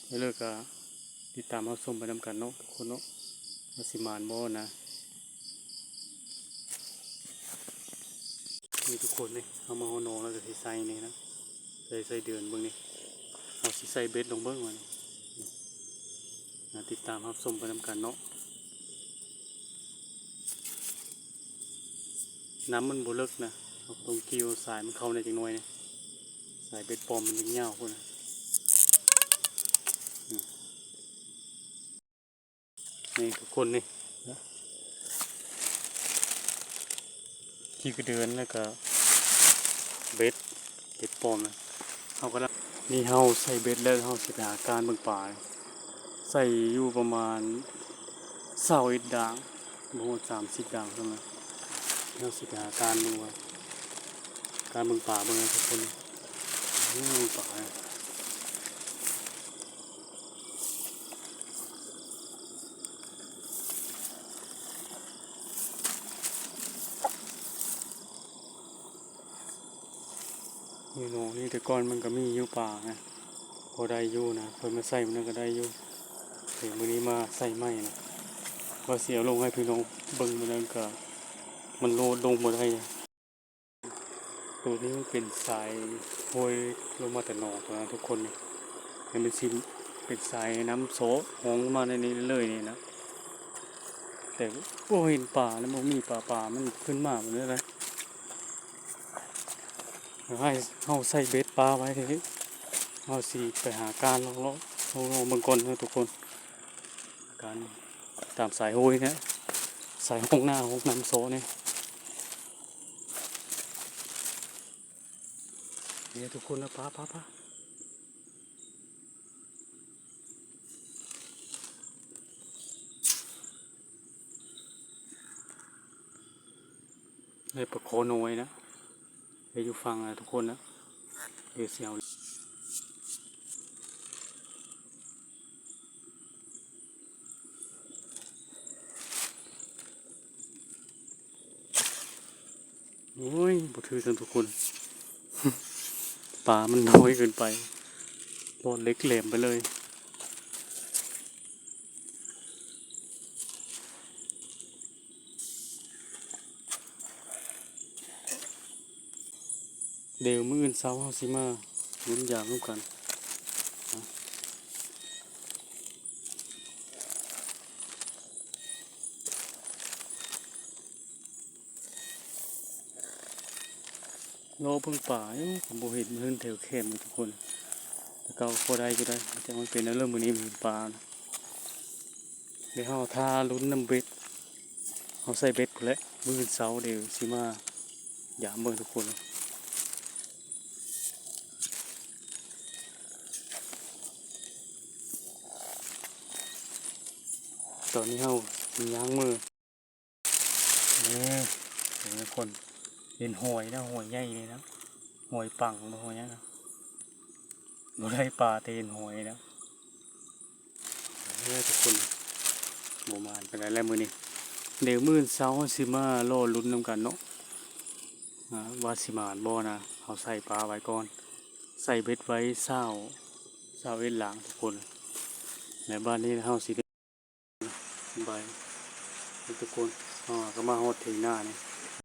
ไม่เลิกก็ติดตามเราชมไปนำกันเนาะทุกคนเนาะมาสิมานบ่นะนี่ทุกคนนี่เอามาเอานองแล้วก็สิใส่นี่นะใส่เดือนเบิ่งนี่เอาสิใส่เบ็ดลงเบิ่งมันติดตามรับชมไปนำกันเนาะน้ำมันบ่ลึกนะตรงกิ้วสายมันเข้าในจังหน่อยนี่สายเบ็ดปลอมมันยังยาวพุ่นนะนี่ทุกคนนี่ขี้กระเดือนแล้วก็เบ็ดปลอมนะเขาก็นี่เฮาใส่เบ็ดแล้วเฮาสิไปหาการเบิ่งป่าใส่อยู่ประมาณ21ด่างบ่ฮอด30ด่างซั่นนะเฮาสิไปหาการดูว่าการเบิ่งป่าเบิ่งทุกคนป่านี่เนาะนี่แต่ก่อนมันก็มีอยู่ป่านะพอได้อยู่นะเพิ่นมาใส่มันก็ได้อยู่แต่มื้อนี้มาใส่ใหม่นะว่าสิเอาลงให้พี่น้องเบิ่งมันก็มันโลดลงบ่ได้นะตัวนี้มันเป็นสายห้วยลงมาแต่นอกนะทุกคนนี่มันเป็นสายน้ำโสหองมาในนี้เลยนี่นะแต่บ่เห็นป่าแล้วบ่มีป่ามันขึ้นมาเหมือนอะไรให้เฮาใส่เบ็ดปลาไว้ทีนี้เฮาสิไปหาการเลาะเบิ่งก่อนนะทุกคนการตามสายห้วยนะสายห้องหน้าห้องน้ำโสนี่เนี่ยทุกคนนะป้าให้ปลาโคน้อยนะให้อยู่ฟังนะทุกคนนะเดี๋ยวเสียวโอ้ยบ่ถือทั้งทุกคน ปลามันน้อยเกินไปบอลเล็กแหลมไปเลยเดี๋ยวมื้ออื่นเช้าเฮาสิมาลุ้นยามร่วมกันรอเพิ่งป่าผมบ่เห็นมันแถวแคมทุกคนแต่ก็พอได้ก็ได้แต่มันเป็นเรื่องมื้อนี้มันปลานะเดี๋ยวเฮาท่าลุ้นน้ำเบ็ดเฮาใส่เบ็ดพุ่นแหละมื้ออื่นเช้าเดี๋ยวสิมายามเบิ่งทุกคนตอนนี้เฮามีย่างมือทุกคนเห็นหอยนะหอยใหญ่เลยนะหอยปังหอยนะบ่ได้ปลาเต็นหอยนะทุกคนบ่มานไปแล้วมื้อนี้เดี๋ยวมื้อเช้าสิมารอลุ้นนำกันเนาะว่าสิมานบ่นะเอาใส่ปลาไว้ก่อนใส่เบ็ดไว้เอ็ดหลังทุกคนในบ้านนี้เฮาสิได้บายทุกคนก็มาฮอดถึงหน้านี่